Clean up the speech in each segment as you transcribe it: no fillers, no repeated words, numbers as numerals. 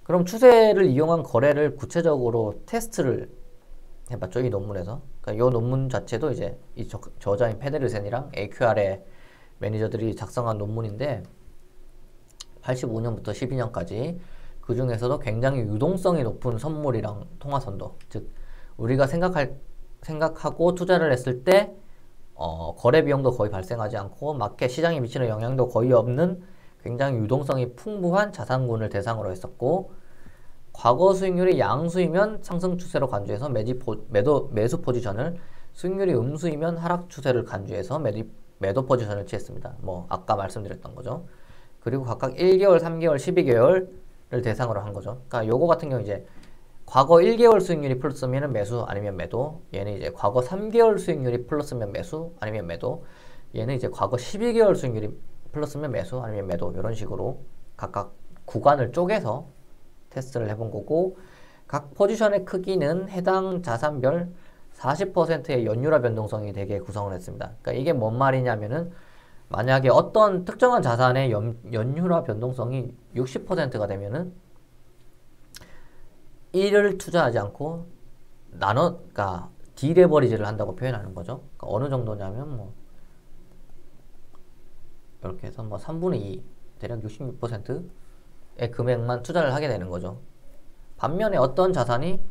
그럼 추세를 이용한 거래를 구체적으로 테스트를 해봤죠. 이 논문에서. 그러니까 이 논문 자체도 이제 이 저자인 페데르센이랑 AQR의 매니저들이 작성한 논문인데 85년부터 12년까지 그 중에서도 굉장히 유동성이 높은 선물이랑 통화선도, 즉 우리가 생각하고 투자를 했을 때 거래 비용도 거의 발생하지 않고 마켓 시장에 미치는 영향도 거의 없는 굉장히 유동성이 풍부한 자산군을 대상으로 했었고, 과거 수익률이 양수이면 상승 추세로 간주해서 매수 포지션을, 수익률이 음수이면 하락 추세를 간주해서 매도 포지션을 취했습니다. 뭐 아까 말씀드렸던 거죠. 그리고 각각 1개월, 3개월, 12개월을 대상으로 한 거죠. 그러니까 요거 같은 경우 이제 과거 1개월 수익률이 플러스면 매수 아니면 매도, 얘는 이제 과거 3개월 수익률이 플러스면 매수 아니면 매도, 얘는 이제 과거 12개월 수익률이 플러스면 매수 아니면 매도, 이런 식으로 각각 구간을 쪼개서 테스트를 해본 거고, 각 포지션의 크기는 해당 자산별 40%의 연율화 변동성이 되게 구성을 했습니다. 그러니까 이게 뭔 말이냐면은 만약에 어떤 특정한 자산의 연율화 변동성이 60%가 되면은 1을 투자하지 않고 그러니까 디레버리지를 한다고 표현하는 거죠. 그러니까 어느 정도냐면 뭐 이렇게 해서 뭐 3분의 2, 대략 66%의 금액만 투자를 하게 되는 거죠. 반면에 어떤 자산이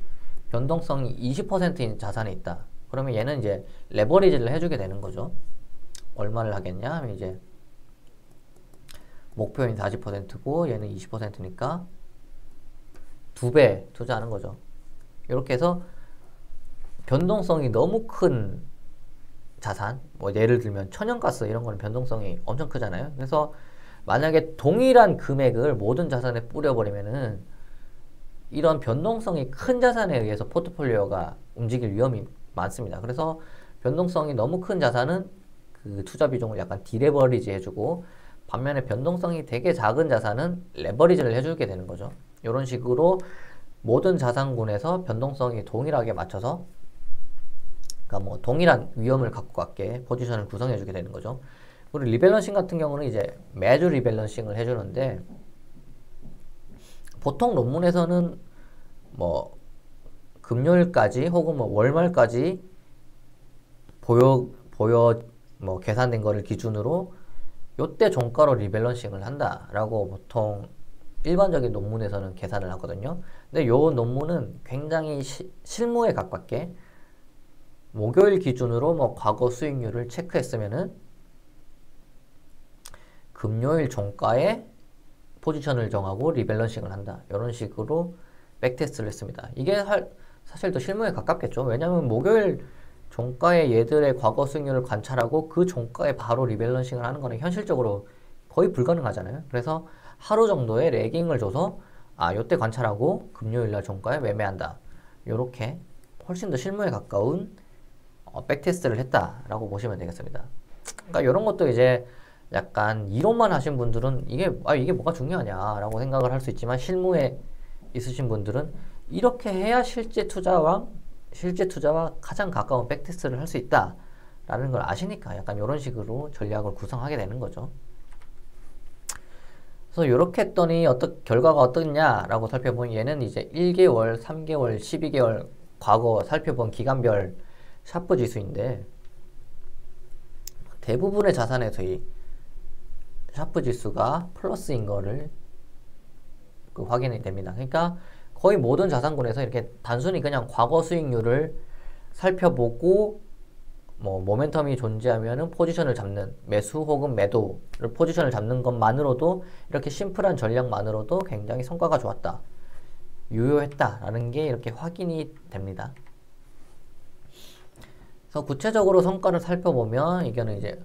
변동성이 20%인 자산이 있다. 그러면 얘는 이제 레버리지를 해주게 되는 거죠. 얼마를 하겠냐 하면 이제 목표인 40%고 얘는 20%니까 2배 투자하는 거죠. 이렇게 해서 변동성이 너무 큰 자산, 뭐 예를 들면 천연가스 이런 거는 변동성이 엄청 크잖아요. 그래서 만약에 동일한 금액을 모든 자산에 뿌려버리면은 이런 변동성이 큰 자산에 의해서 포트폴리오가 움직일 위험이 많습니다. 그래서 변동성이 너무 큰 자산은 그 투자 비중을 약간 디레버리지 해주고, 반면에 변동성이 되게 작은 자산은 레버리지를 해주게 되는 거죠. 이런 식으로 모든 자산군에서 변동성이 동일하게 맞춰서, 그러니까 뭐 동일한 위험을 갖고 갖게 포지션을 구성해주게 되는 거죠. 그리고 리밸런싱 같은 경우는 이제 매주 리밸런싱을 해주는데, 보통 논문에서는 뭐 금요일까지 혹은 뭐 월말까지 뭐 계산된 거를 기준으로 요때 종가로 리밸런싱을 한다라고 보통 일반적인 논문에서는 계산을 하거든요. 근데 요 논문은 굉장히 실무에 가깝게 목요일 기준으로 뭐 과거 수익률을 체크했으면은 금요일 종가에 포지션을 정하고 리밸런싱을 한다. 이런 식으로 백테스트를 했습니다. 이게 사실 더 실무에 가깝겠죠. 왜냐하면 목요일 종가의 얘들의 과거 수익률을 관찰하고 그 종가에 바로 리밸런싱을 하는 거는 현실적으로 거의 불가능하잖아요. 그래서 하루 정도의 레깅을 줘서 요때 관찰하고 금요일날 종가에 매매한다. 요렇게 훨씬 더 실무에 가까운 백테스트를 했다라고 보시면 되겠습니다. 그러니까 이런 것도 이제 약간 이론만 하신 분들은 이게 뭐가 중요하냐라고 생각을 할 수 있지만, 실무에 있으신 분들은 이렇게 해야 실제 투자와 가장 가까운 백테스트를 할 수 있다라는 걸 아시니까 약간 이런 식으로 전략을 구성하게 되는 거죠. 그래서 이렇게 했더니 결과가 어떻냐라고 살펴보면, 얘는 이제 1개월, 3개월, 12개월 과거 살펴본 기간별 샤프 지수인데, 대부분의 자산에서의 샤프 지수가 플러스인 거를 확인이 됩니다. 그러니까 거의 모든 자산군에서 이렇게 단순히 그냥 과거 수익률을 살펴보고 뭐 모멘텀이 존재하면은 포지션을 잡는, 매수 혹은 매도를 포지션을 잡는 것만으로도, 이렇게 심플한 전략만으로도 굉장히 성과가 좋았다, 유효했다라는 게 이렇게 확인이 됩니다. 그래서 구체적으로 성과를 살펴보면, 이거는 이제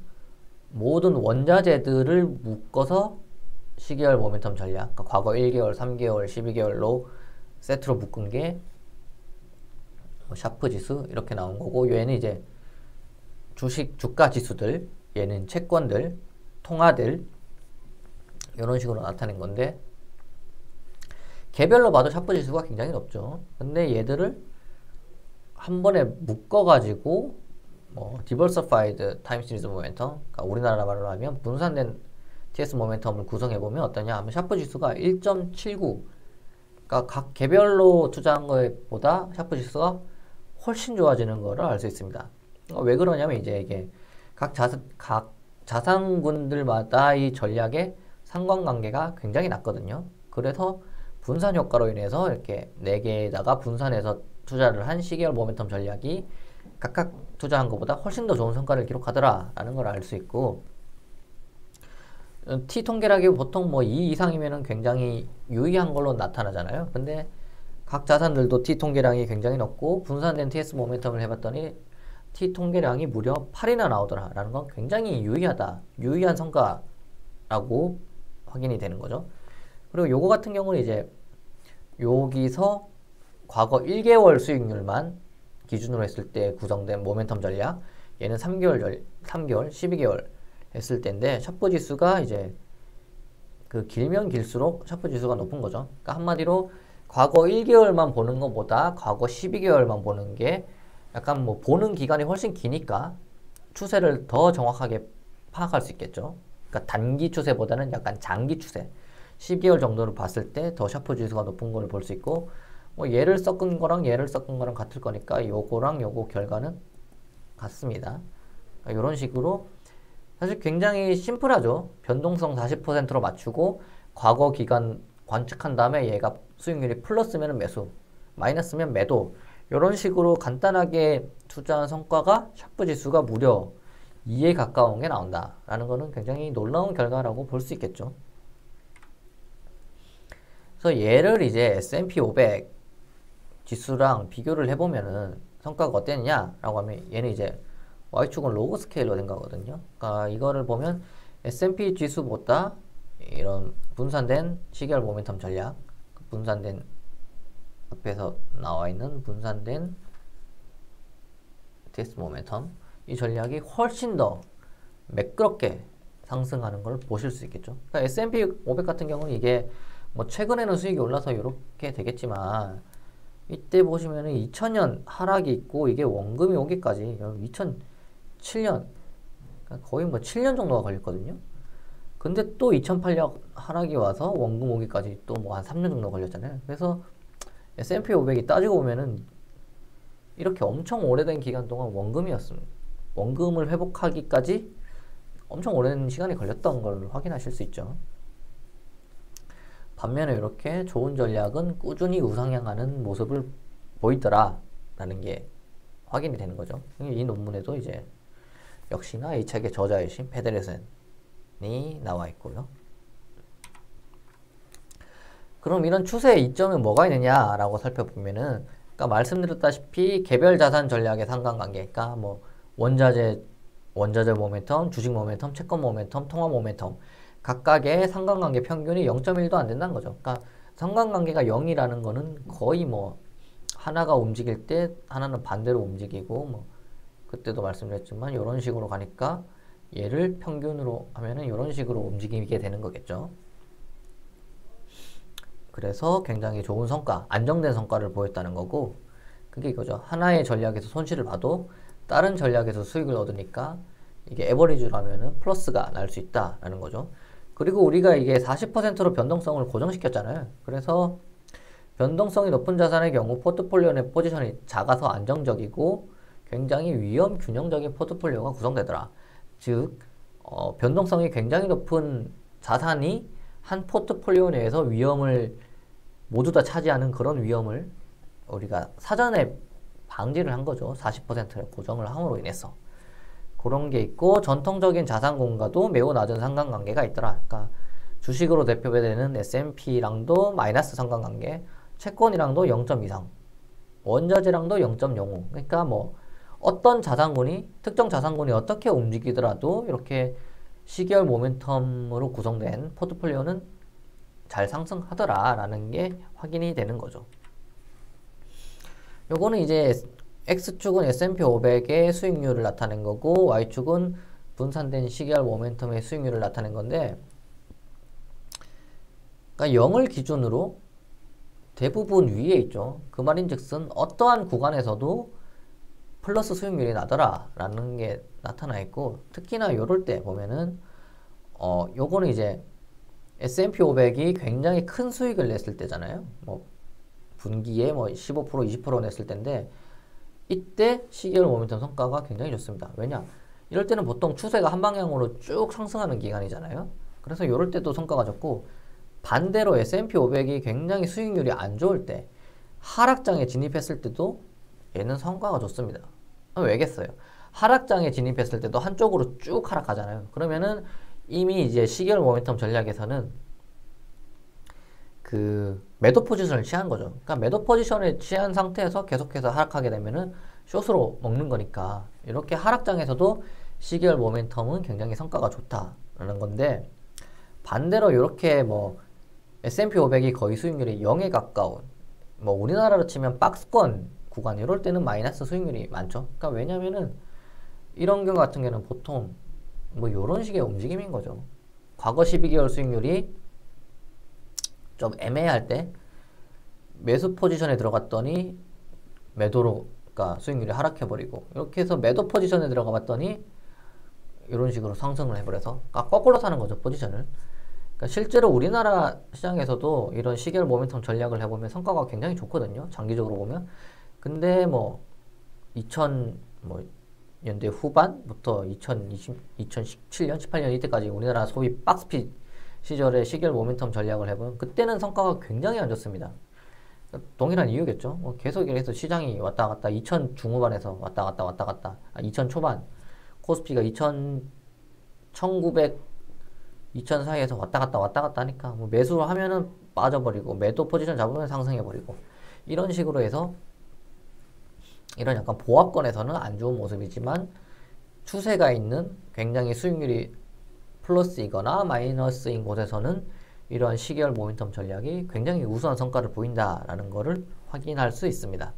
모든 원자재들을 묶어서 시계열 모멘텀 전략, 그러니까 과거 1개월, 3개월, 12개월로 세트로 묶은 게 샤프 지수 이렇게 나온 거고, 얘는 이제 주가 지수들, 얘는 채권들, 통화들, 이런 식으로 나타낸 건데, 개별로 봐도 샤프 지수가 굉장히 높죠. 근데 얘들을 한 번에 묶어가지고 뭐 diversified time series momentum, 그러니까 우리나라 말로 하면 분산된 TS 모멘텀을 구성해보면 어떠냐 하면, 샤프 지수가 1.79 그러니까 각 개별로 투자한 것보다 샤프 지수가 훨씬 좋아지는 거를 알 수 있습니다. 왜 그러냐면 이제 이게 각 자산군들마다 이 전략의 상관관계가 굉장히 낮거든요. 그래서 분산 효과로 인해서 이렇게 4개에다가 분산해서 투자를 한 시계열 모멘텀 전략이 각각 투자한 것보다 훨씬 더 좋은 성과를 기록하더라라는 걸 알 수 있고, T 통계락이 보통 뭐 2 이상이면은 굉장히 유의한 걸로 나타나잖아요. 근데 각 자산들도 T 통계량이 굉장히 높고 분산된 TS 모멘텀을 해봤더니 T 통계량이 무려 8이나 나오더라라는 건 굉장히 유의한 성과라고 확인이 되는 거죠. 그리고 요거 같은 경우는 이제 여기서 과거 1개월 수익률만 기준으로 했을 때 구성된 모멘텀 전략, 얘는 3개월, 12개월 했을 때인데 샤프 지수가 이제 그 길면 길수록 샤프 지수가 높은 거죠. 그러니까 한마디로 과거 1개월만 보는 것보다 과거 12개월만 보는 게 약간 뭐 보는 기간이 훨씬 기니까 추세를 더 정확하게 파악할 수 있겠죠. 그러니까 단기 추세보다는 약간 장기 추세, 10개월 정도를 봤을 때 더 샤프 지수가 높은 걸 볼 수 있고, 뭐 얘를 섞은 거랑 얘를 섞은 거랑 같을 거니까 요거랑 요거 결과는 같습니다. 이런 식으로 사실 굉장히 심플하죠. 변동성 40%로 맞추고 과거 기간 관측한 다음에 얘가 수익률이 플러스면 매수, 마이너스면 매도, 이런 식으로 간단하게 투자한 성과가 샤프 지수가 무려 2에 가까운 게 나온다라는 거는 굉장히 놀라운 결과라고 볼 수 있겠죠. 그래서 얘를 이제 S&P 500 지수랑 비교를 해보면은 성과가 어땠냐라고 하면 얘는 이제 Y축은 로그 스케일로 된 거거든요. 그러니까 이거를 보면 S&P 지수보다 이런 분산된 시계열 모멘텀 전략, 분산된 앞에서 나와 있는 분산된 TS 모멘텀, 이 전략이 훨씬 더 매끄럽게 상승하는 걸 보실 수 있겠죠. 그러니까 S&P 500 같은 경우는 이게 뭐 최근에는 수익이 올라서 이렇게 되겠지만 이때 보시면은 2000년 하락이 있고 이게 원금이 오기까지 2007년 그러니까 거의 뭐 7년 정도가 걸렸거든요. 근데 또 2008년 하락이 와서 원금 오기까지 또 뭐 한 3년 정도 걸렸잖아요. 그래서 S&P 500이 따지고 보면은 이렇게 엄청 오래된 기간 동안 원금이었습니다. 원금을 회복하기까지 엄청 오랜 시간이 걸렸던 걸 확인하실 수 있죠. 반면에 이렇게 좋은 전략은 꾸준히 우상향하는 모습을 보이더라 라는 게 확인이 되는 거죠. 이 논문에도 이제 역시나 이 책의 저자이신 페데르센이 나와 있고요. 그럼 이런 추세의 이점은 뭐가 있느냐라고 살펴보면은, 그러니까 말씀드렸다시피 개별 자산 전략의 상관관계, 그러니까 뭐 원자재 모멘텀, 주식 모멘텀, 채권 모멘텀, 통화 모멘텀 각각의 상관관계 평균이 0.1도 안 된다는 거죠. 그러니까 상관관계가 0이라는 거는 거의 뭐 하나가 움직일 때 하나는 반대로 움직이고, 뭐 그때도 말씀드렸지만 이런 식으로 가니까 얘를 평균으로 하면은 이런 식으로 움직이게 되는 거겠죠. 그래서 굉장히 좋은 성과, 안정된 성과를 보였다는 거고, 그게 이거죠. 하나의 전략에서 손실을 봐도 다른 전략에서 수익을 얻으니까 이게 에버리지로 하면은 플러스가 날 수 있다라는 거죠. 그리고 우리가 이게 40%로 변동성을 고정시켰잖아요. 그래서 변동성이 높은 자산의 경우 포트폴리오 내 포지션이 작아서 안정적이고 굉장히 위험 균형적인 포트폴리오가 구성되더라. 즉, 변동성이 굉장히 높은 자산이 한 포트폴리오 내에서 위험을 모두 다 차지하는 그런 위험을 우리가 사전에 방지를 한 거죠. 40%의 고정을 함으로 인해서. 그런 게 있고, 전통적인 자산군과도 매우 낮은 상관관계가 있더라. 그러니까 주식으로 대표되는 S&P랑도 마이너스 상관관계, 채권이랑도 0.2 이상, 원자재랑도 0.05. 그러니까 뭐 어떤 자산군이, 특정 자산군이 어떻게 움직이더라도 이렇게 시계열 모멘텀으로 구성된 포트폴리오는 잘 상승하더라라는 게 확인이 되는 거죠. 요거는 이제 X축은 S&P 500의 수익률을 나타낸 거고, Y축은 분산된 시계열 모멘텀의 수익률을 나타낸 건데, 그러니까 0을 기준으로 대부분 위에 있죠. 그 말인즉슨 어떠한 구간에서도 플러스 수익률이 나더라 라는 게 나타나 있고, 특히나 요럴 때 보면은 요거는 이제 S&P 500이 굉장히 큰 수익을 냈을 때잖아요. 뭐 분기에 뭐 15%, 20% 냈을 텐데 이때 시계열 모멘텀 성과가 굉장히 좋습니다. 왜냐? 이럴 때는 보통 추세가 한 방향으로 쭉 상승하는 기간이잖아요. 그래서 이럴 때도 성과가 좋고 반대로 S&P 500이 굉장히 수익률이 안 좋을 때 하락장에 진입했을 때도 얘는 성과가 좋습니다. 왜겠어요? 하락장에 진입했을 때도 한쪽으로 쭉 하락하잖아요. 그러면은 이미 이제 시계열 모멘텀 전략에서는 그 매도 포지션을 취한 거죠. 그러니까 매도 포지션을 취한 상태에서 계속해서 하락하게 되면은 숏으로 먹는 거니까 이렇게 하락장에서도 시계열 모멘텀은 굉장히 성과가 좋다라는 건데 반대로 이렇게 뭐 S&P 500이 거의 수익률이 0에 가까운 뭐 우리나라로 치면 박스권 구간 이럴 때는 마이너스 수익률이 많죠. 그러니까 왜냐면은 이런 경우 같은 경우는 보통 뭐 이런 식의 움직임인 거죠. 과거 12개월 수익률이 좀 애매할 때 매수 포지션에 들어갔더니 매도로 그러니까 수익률이 하락해버리고 이렇게 해서 매도 포지션에 들어가 봤더니 이런 식으로 상승을 해버려서 그러니까 거꾸로 사는 거죠 포지션을. 그러니까 실제로 우리나라 시장에서도 이런 시계열 모멘텀 전략을 해보면 성과가 굉장히 좋거든요. 장기적으로 보면. 근데 뭐 2000년대 후반부터 2017년, 18년 이때까지 우리나라 소위 박스피 시절에 시계열 모멘텀 전략을 해보면 그때는 성과가 굉장히 안 좋습니다. 동일한 이유겠죠. 뭐 계속 이래서 시장이 왔다 갔다 2000 중후반에서 왔다 갔다 2000 초반 코스피가 1900 2000 사이에서 왔다 갔다 하니까 뭐 매수를 하면은 빠져버리고 매도 포지션 잡으면 상승해버리고 이런 식으로 해서 이런 약간 보합권에서는 안 좋은 모습이지만 추세가 있는 굉장히 수익률이 플러스이거나 마이너스인 곳에서는 이러한 시계열 모멘텀 전략이 굉장히 우수한 성과를 보인다라는 것을 확인할 수 있습니다.